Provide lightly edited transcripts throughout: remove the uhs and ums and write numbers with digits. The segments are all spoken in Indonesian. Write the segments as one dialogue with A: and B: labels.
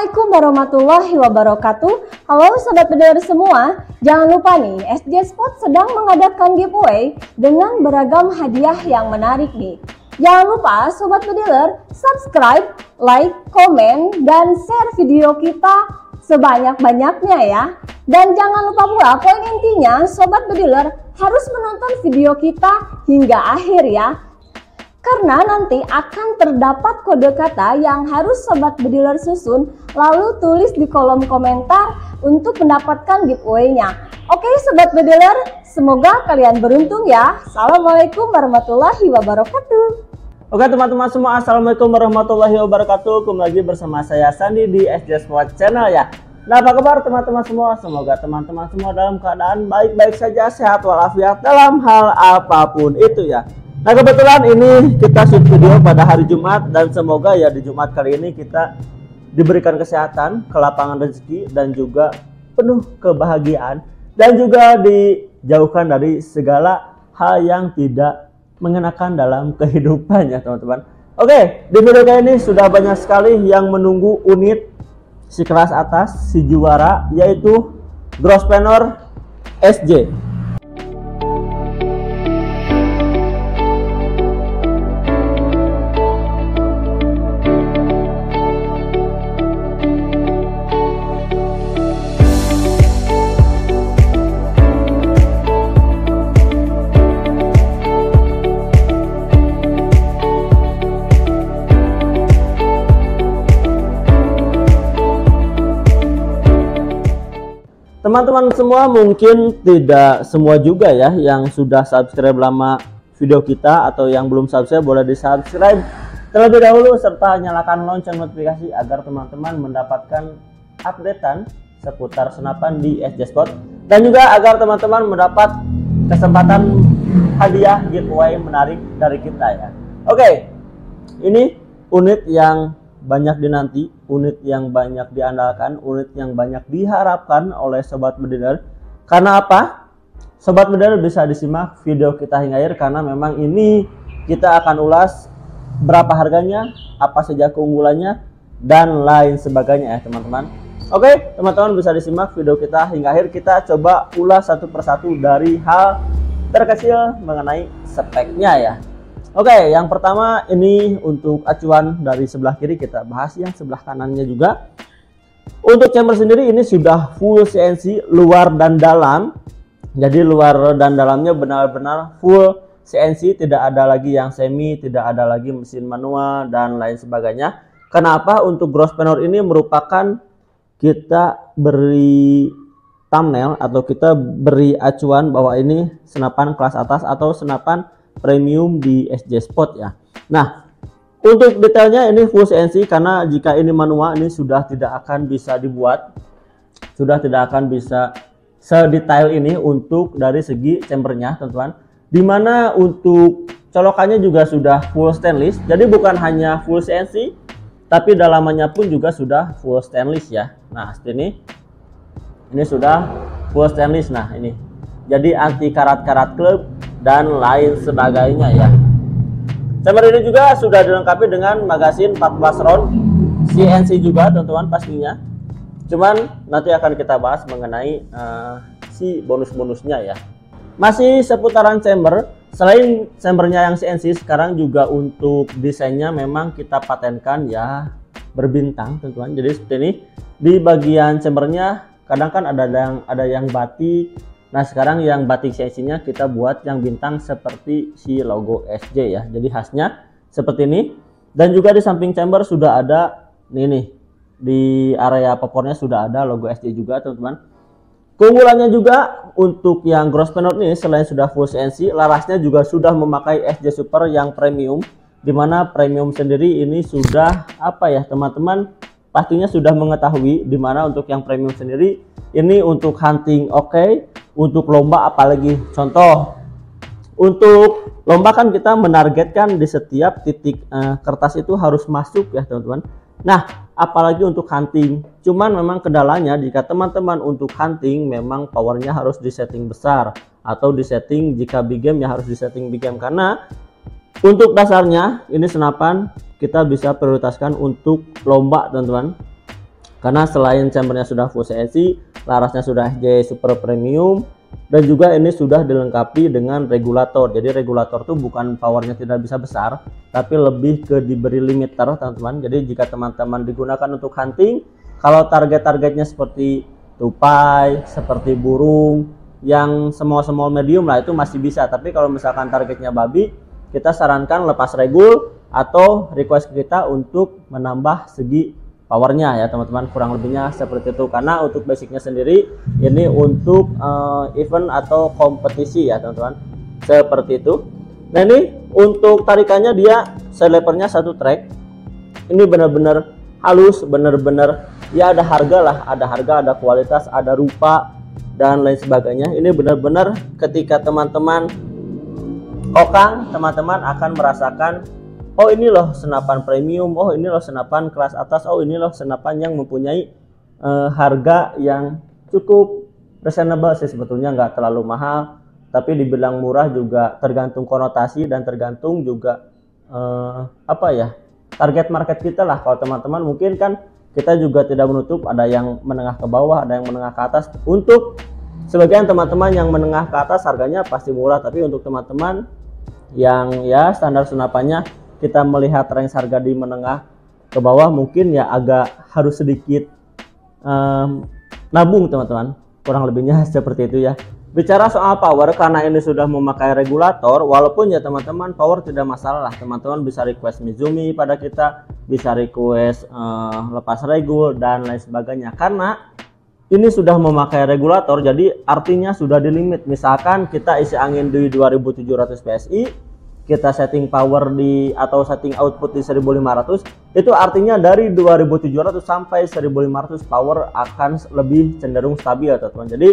A: Assalamualaikum warahmatullahi wabarakatuh. Halo sobat bediler semua, jangan lupa nih SJ Sport sedang mengadakan giveaway dengan beragam hadiah yang menarik nih. Jangan lupa sobat bediler subscribe, like, komen, dan share video kita sebanyak-banyaknya ya. Dan jangan lupa pula poin intinya sobat bediler harus menonton video kita hingga akhir ya. Karena nanti akan terdapat kode kata yang harus sobat bediler susun, lalu tulis di kolom komentar untuk mendapatkan giveaway-nya. Oke sobat bediler, semoga kalian beruntung ya. Assalamualaikum warahmatullahi wabarakatuh.
B: Oke teman-teman semua, assalamualaikum warahmatullahi wabarakatuh. Kembali lagi bersama saya Sandi di SJ Sport Channel ya. Nah, apa kabar teman-teman semua? Semoga teman-teman semua dalam keadaan baik-baik saja, sehat walafiat dalam hal apapun itu ya. Nah, kebetulan ini kita shoot video pada hari Jumat dan semoga ya di Jumat kali ini kita diberikan kesehatan, kelapangan rezeki dan juga penuh kebahagiaan dan juga dijauhkan dari segala hal yang tidak mengenakan dalam kehidupan ya teman-teman. Oke, di video kali ini sudah banyak sekali yang menunggu unit si kelas atas, si juara, yaitu Grosvenor SJ. Teman-teman semua mungkin tidak semua juga ya yang sudah subscribe lama video kita, atau yang belum subscribe boleh di subscribe terlebih dahulu serta nyalakan lonceng notifikasi agar teman-teman mendapatkan updatean seputar senapan di SJ Sport, dan juga agar teman-teman mendapat kesempatan hadiah giveaway menarik dari kita ya. Oke, ini unit yang banyak dinanti, unit yang banyak diandalkan, unit yang banyak diharapkan oleh sobat bediler. Karena apa? Sobat bediler bisa disimak video kita hingga akhir karena memang ini kita akan ulas berapa harganya, apa saja keunggulannya, dan lain sebagainya ya teman-teman. Oke, teman-teman bisa disimak video kita hingga akhir. Kita coba ulas satu persatu dari hal terkecil mengenai speknya ya. Oke, yang pertama ini untuk acuan dari sebelah kiri, kita bahas yang sebelah kanannya juga. Untuk chamber sendiri ini sudah full CNC luar dan dalam. Jadi luar dan dalamnya benar-benar full CNC, tidak ada lagi yang semi, tidak ada lagi mesin manual dan lain sebagainya. Kenapa? Untuk Grosvenor ini merupakan kita beri thumbnail atau kita beri acuan bahwa ini senapan kelas atas atau senapan premium di SJ Sport ya. Nah, untuk detailnya ini full CNC karena jika ini manual ini sudah tidak akan bisa dibuat, sudah tidak akan bisa sedetail ini untuk dari segi chambernya teman-teman. Dimana untuk colokannya juga sudah full stainless, jadi bukan hanya full CNC tapi dalamannya pun juga sudah full stainless ya. Nah, seperti ini sudah full stainless. Nah, ini jadi anti karat-karat klub dan lain sebagainya ya. Chamber ini juga sudah dilengkapi dengan magasin 14 round CNC juga teman-teman pastinya. Cuman nanti akan kita bahas mengenai si bonus-bonusnya ya. Masih seputaran chamber, selain chambernya yang CNC, sekarang juga untuk desainnya memang kita patenkan ya berbintang teman-teman. Jadi seperti ini di bagian chambernya kadang kan ada yang batik. Nah, sekarang yang batik CNC-nya kita buat yang bintang seperti si logo SJ ya. Jadi khasnya seperti ini. Dan juga di samping chamber sudah ada nih di area popornya sudah ada logo SJ juga teman-teman. Keunggulannya juga untuk yang Grosvenor ini selain sudah full CNC, larasnya juga sudah memakai SJ Super yang premium. Dimana premium sendiri ini sudah apa ya teman-teman, pastinya sudah mengetahui dimana untuk yang premium sendiri ini untuk hunting oke, untuk lomba apalagi. Contoh, untuk lomba kan kita menargetkan di setiap titik kertas itu harus masuk ya teman-teman. Nah, apalagi untuk hunting. Cuman memang kendalanya jika teman-teman untuk hunting memang powernya harus disetting besar, atau disetting jika big game ya harus disetting big game, karena untuk dasarnya ini senapan kita bisa prioritaskan untuk lomba teman-teman. Karena selain chambernya sudah full CNC, larasnya sudah SJ Super Premium, dan juga ini sudah dilengkapi dengan regulator. Jadi regulator tuh bukan powernya tidak bisa besar, tapi lebih ke diberi limiter teman-teman. Jadi jika teman-teman digunakan untuk hunting, kalau target-targetnya seperti tupai, seperti burung, yang small medium lah itu masih bisa. Tapi kalau misalkan targetnya babi, kita sarankan lepas regul atau request ke kita untuk menambah segi powernya ya teman-teman, kurang lebihnya seperti itu. Karena untuk basicnya sendiri ini untuk event atau kompetisi ya teman-teman, seperti itu. Nah ini untuk tarikannya dia selepernya satu track, ini benar-benar halus, benar-benar ya ada harga lah, ada harga, ada kualitas, ada rupa dan lain sebagainya. Ini benar-benar ketika teman-teman kokang, teman-teman akan merasakan, oh ini loh senapan premium, oh ini loh senapan kelas atas, oh ini loh senapan yang mempunyai harga yang cukup reasonable sih, sebetulnya nggak terlalu mahal, tapi dibilang murah juga tergantung konotasi dan tergantung juga apa ya, target market kita lah. Kalau teman-teman mungkin kan kita juga tidak menutup ada yang menengah ke bawah, ada yang menengah ke atas. Untuk sebagian teman-teman yang menengah ke atas harganya pasti murah, tapi untuk teman-teman yang ya standar senapannya kita melihat range harga di menengah ke bawah, mungkin ya agak harus sedikit nabung teman-teman, kurang lebihnya seperti itu ya. Bicara soal power, karena ini sudah memakai regulator, walaupun ya teman-teman power tidak masalah, teman-teman bisa request Mizumi pada kita, bisa request lepas regul dan lain sebagainya. Karena ini sudah memakai regulator, jadi artinya sudah di limit. Misalkan kita isi angin di 2700 PSI, kita setting power di atau setting output di 1500, itu artinya dari 2700 sampai 1500 power akan lebih cenderung stabil ya teman-teman. Jadi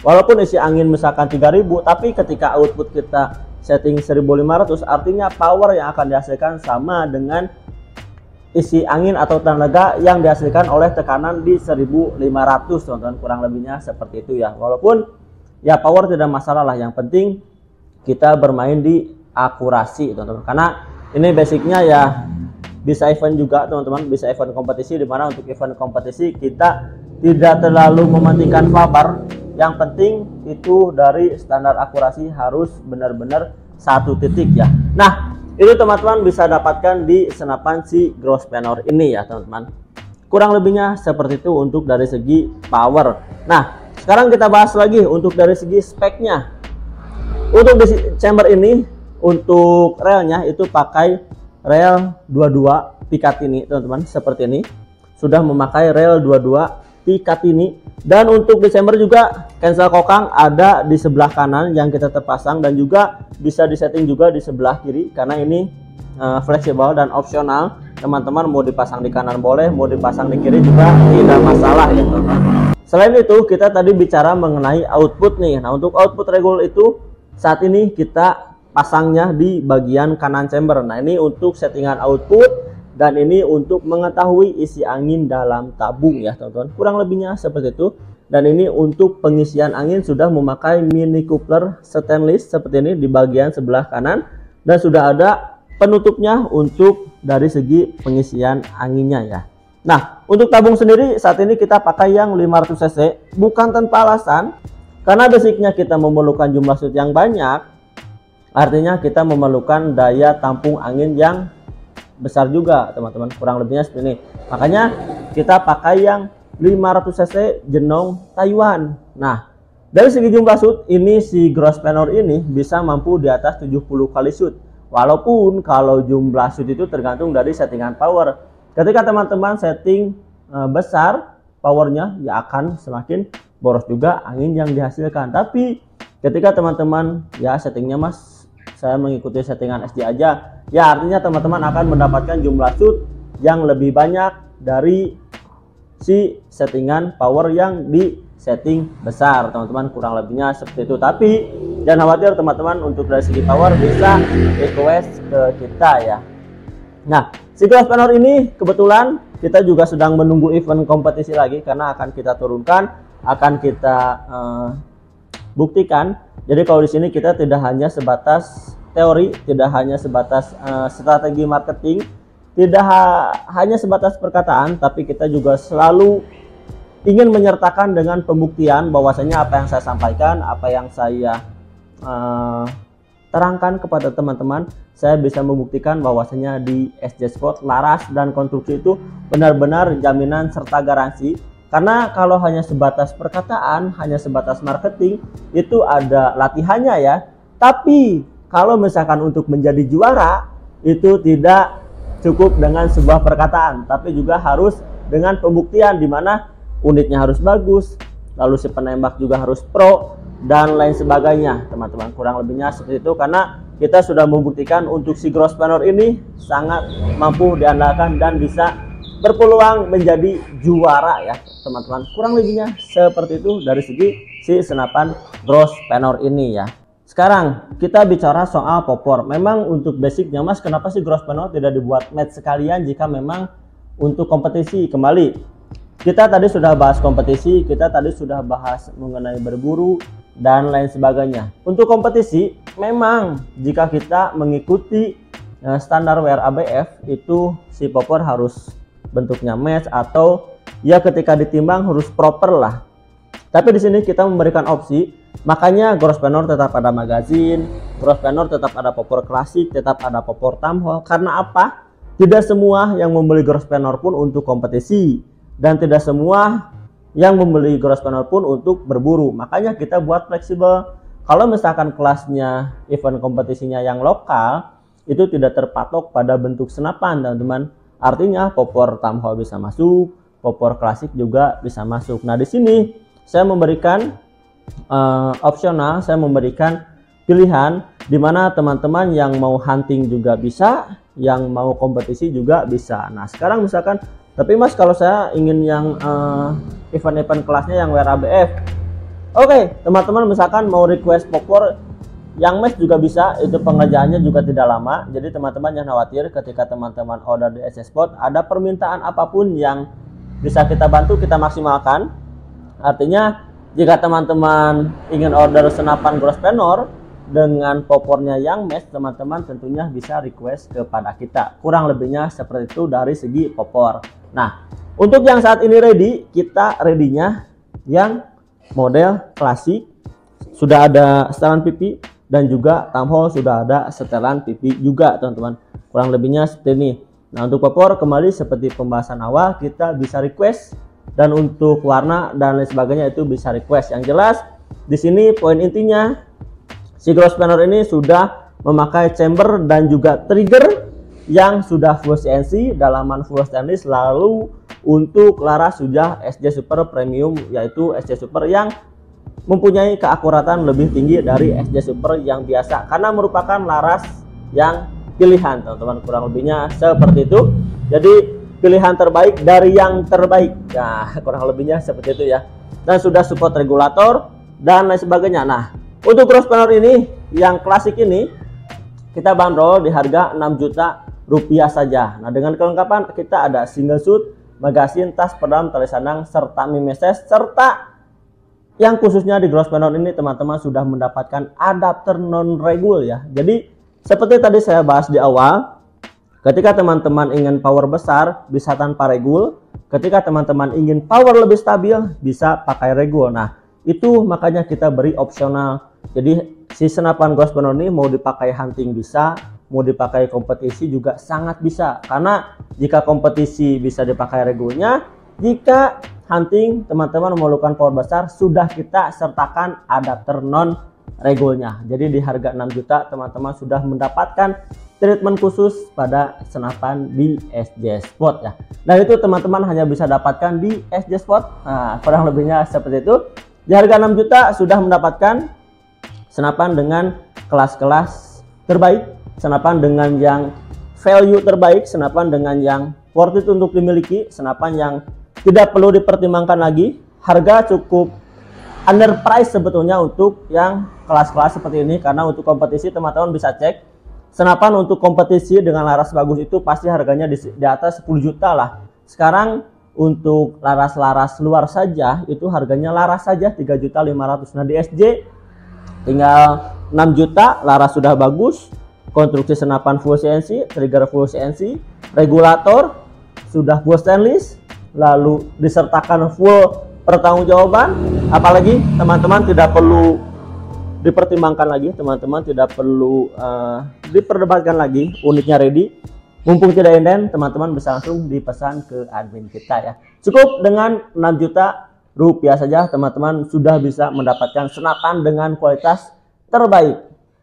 B: walaupun isi angin misalkan 3000, tapi ketika output kita setting 1500, artinya power yang akan dihasilkan sama dengan isi angin atau tenaga yang dihasilkan oleh tekanan di 1500 teman-teman, kurang lebihnya seperti itu ya. Walaupun ya power tidak masalah lah, yang penting kita bermain di akurasi teman-teman, karena ini basicnya ya bisa event juga teman-teman, bisa event kompetisi, dimana untuk event kompetisi kita tidak terlalu mementingkan flabar, yang penting itu dari standar akurasi harus benar-benar satu titik ya. Nah itu teman-teman bisa dapatkan di senapan si Grosvenor ini ya teman-teman, kurang lebihnya seperti itu untuk dari segi power. Nah sekarang kita bahas lagi untuk dari segi speknya. Untuk di chamber ini, untuk relnya itu pakai rel 22 Picatinny teman-teman, seperti ini sudah memakai rel 22 Picatinny. Dan untuk di chamber juga cancel kokang ada di sebelah kanan yang kita terpasang, dan juga bisa disetting juga di sebelah kiri, karena ini fleksibel dan opsional teman-teman, mau dipasang di kanan boleh, mau dipasang di kiri juga tidak masalah ya teman-teman. Selain itu kita tadi bicara mengenai output nih. Nah untuk output regul itu saat ini kita pasangnya di bagian kanan chamber. Nah ini untuk settingan output, dan ini untuk mengetahui isi angin dalam tabung ya teman-teman, kurang lebihnya seperti itu. Dan ini untuk pengisian angin sudah memakai mini coupler stainless seperti ini di bagian sebelah kanan, dan sudah ada penutupnya untuk dari segi pengisian anginnya ya. Nah untuk tabung sendiri saat ini kita pakai yang 500 cc, bukan tanpa alasan, karena basicnya kita memerlukan jumlah shoot yang banyak, artinya kita memerlukan daya tampung angin yang besar juga teman-teman, kurang lebihnya seperti ini. Makanya kita pakai yang 500 cc Genong Taiwan. Nah dari segi jumlah shoot ini si Grosvenor ini bisa mampu di atas 70 kali shoot. Walaupun kalau jumlah shoot itu tergantung dari settingan power. Ketika teman-teman setting besar powernya, ya akan semakin boros juga angin yang dihasilkan. Tapi ketika teman-teman ya settingnya mas, saya mengikuti settingan SD aja, ya artinya teman-teman akan mendapatkan jumlah shoot yang lebih banyak dari si settingan power yang di setting besar teman-teman, kurang lebihnya seperti itu. Tapi jangan khawatir teman-teman, untuk dari segi power bisa request ke kita ya. Nah si Grosvenor ini kebetulan kita juga sedang menunggu event kompetisi lagi, karena akan kita turunkan, akan kita buktikan. Jadi kalau di sini kita tidak hanya sebatas teori, tidak hanya sebatas strategi marketing, tidak hanya sebatas perkataan, tapi kita juga selalu ingin menyertakan dengan pembuktian bahwasanya apa yang saya sampaikan, apa yang saya terangkan kepada teman-teman, saya bisa membuktikan bahwasanya di SJ Sport laras dan konstruksi itu benar-benar jaminan serta garansi. Karena kalau hanya sebatas perkataan, hanya sebatas marketing, itu ada latihannya ya. Tapi kalau misalkan untuk menjadi juara, itu tidak cukup dengan sebuah perkataan, tapi juga harus dengan pembuktian, di mana unitnya harus bagus, lalu si penembak juga harus pro, dan lain sebagainya teman-teman. Kurang lebihnya seperti itu, karena kita sudah membuktikan untuk si Grosvenor ini sangat mampu diandalkan dan bisa berpeluang menjadi juara ya teman-teman. Kurang lebihnya seperti itu dari segi si senapan Grosvenor ini ya. Sekarang kita bicara soal popor. Memang untuk basicnya Mas, kenapa sih Grosvenor tidak dibuat match sekalian jika memang untuk kompetisi? Kembali, kita tadi sudah bahas kompetisi, kita tadi sudah bahas mengenai berburu dan lain sebagainya. Untuk kompetisi, memang jika kita mengikuti standar WRABF, itu si popor harus bentuknya match atau ya ketika ditimbang harus proper lah. Tapi di sini kita memberikan opsi, makanya Grosvenor tetap ada magazin, Grosvenor tetap ada popor klasik, tetap ada popor tamhol. Karena apa? Tidak semua yang membeli Grosvenor pun untuk kompetisi, dan tidak semua yang membeli Grosvenor pun untuk berburu. Makanya kita buat fleksibel. Kalau misalkan kelasnya event kompetisinya yang lokal, itu tidak terpatok pada bentuk senapan teman-teman. Artinya popor tamhol bisa masuk, popor klasik juga bisa masuk. Nah di sini saya memberikan opsional, saya memberikan pilihan di mana teman-teman yang mau hunting juga bisa, yang mau kompetisi juga bisa. Nah sekarang misalkan, tapi Mas kalau saya ingin yang event-event kelasnya yang WRABF, oke, teman-teman misalkan mau request popor yang match juga bisa, itu pengerjaannya juga tidak lama. Jadi teman-teman jangan khawatir ketika teman-teman order di SJ Sport, ada permintaan apapun yang bisa kita bantu, kita maksimalkan. Artinya jika teman-teman ingin order senapan Grosvenor dengan popornya yang match, teman-teman tentunya bisa request kepada kita. Kurang lebihnya seperti itu dari segi popor. Nah untuk yang saat ini ready, kita ready-nya yang model klasik, sudah ada setelan pipi, dan juga tamhol sudah ada setelan pipi juga teman-teman. Kurang lebihnya seperti ini. Nah untuk popor kembali seperti pembahasan awal, kita bisa request, dan untuk warna dan lain sebagainya itu bisa request. Yang jelas di sini poin intinya si Grosvenor ini sudah memakai chamber dan juga trigger yang sudah full CNC, dalaman full stainless, lalu untuk laras sudah SJ Super Premium, yaitu SJ Super yang mempunyai keakuratan lebih tinggi dari SJ Super yang biasa karena merupakan laras yang pilihan teman-teman. Kurang lebihnya seperti itu. Jadi pilihan terbaik dari yang terbaik. Nah, kurang lebihnya seperti itu ya. Dan sudah support regulator dan lain sebagainya. Nah, untuk Grosvenor ini yang klasik ini kita bandrol di harga 6 juta rupiah saja. Nah, dengan kelengkapan kita ada single shoot, magazine, tas, pedang, tali sandang, serta mimeses, serta yang khususnya di Grosvenor ini teman-teman sudah mendapatkan adapter non-regul ya. Jadi seperti tadi saya bahas di awal, ketika teman-teman ingin power besar bisa tanpa regul, ketika teman-teman ingin power lebih stabil bisa pakai regul. Nah itu makanya kita beri opsional. Jadi si senapan Grosvenor ini mau dipakai hunting bisa, mau dipakai kompetisi juga sangat bisa. Karena jika kompetisi bisa dipakai regulnya, jika hunting teman-teman memerlukan power besar sudah kita sertakan adapter non regulnya. Jadi di harga 6 juta teman-teman sudah mendapatkan treatment khusus pada senapan di SJ Sport ya. Dan itu teman-teman hanya bisa dapatkan di SJ Sport. Nah, kurang lebihnya seperti itu. Di harga 6 juta sudah mendapatkan senapan dengan kelas-kelas terbaik, senapan dengan yang value terbaik, senapan dengan yang worth it untuk dimiliki, senapan yang tidak perlu dipertimbangkan lagi. Harga cukup underprice sebetulnya untuk yang kelas-kelas seperti ini, karena untuk kompetisi teman-teman bisa cek senapan untuk kompetisi dengan laras bagus itu pasti harganya di atas 10 juta lah. Sekarang untuk laras-laras luar saja itu harganya laras saja 3.500.000. Nah di SJ tinggal 6 juta laras sudah bagus, konstruksi senapan full CNC, trigger full CNC, regulator sudah full stainless, lalu disertakan full pertanggungjawaban. Apalagi teman-teman tidak perlu dipertimbangkan lagi, teman-teman tidak perlu diperdebatkan lagi, unitnya ready. Mumpung tidak inden, teman-teman bisa langsung dipesan ke admin kita ya. Cukup dengan 6 juta rupiah saja teman-teman sudah bisa mendapatkan senapan dengan kualitas terbaik.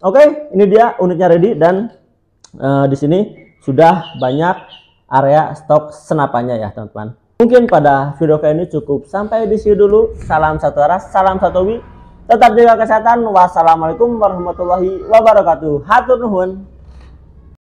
B: Oke, ini dia unitnya ready dan di sini sudah banyak area stok senapannya ya teman-teman. Mungkin pada video kali ini cukup sampai di sini dulu. Salam satu arah, salam satu hobi. Tetap jaga kesehatan. Wassalamualaikum warahmatullahi wabarakatuh. Hatur nuhun.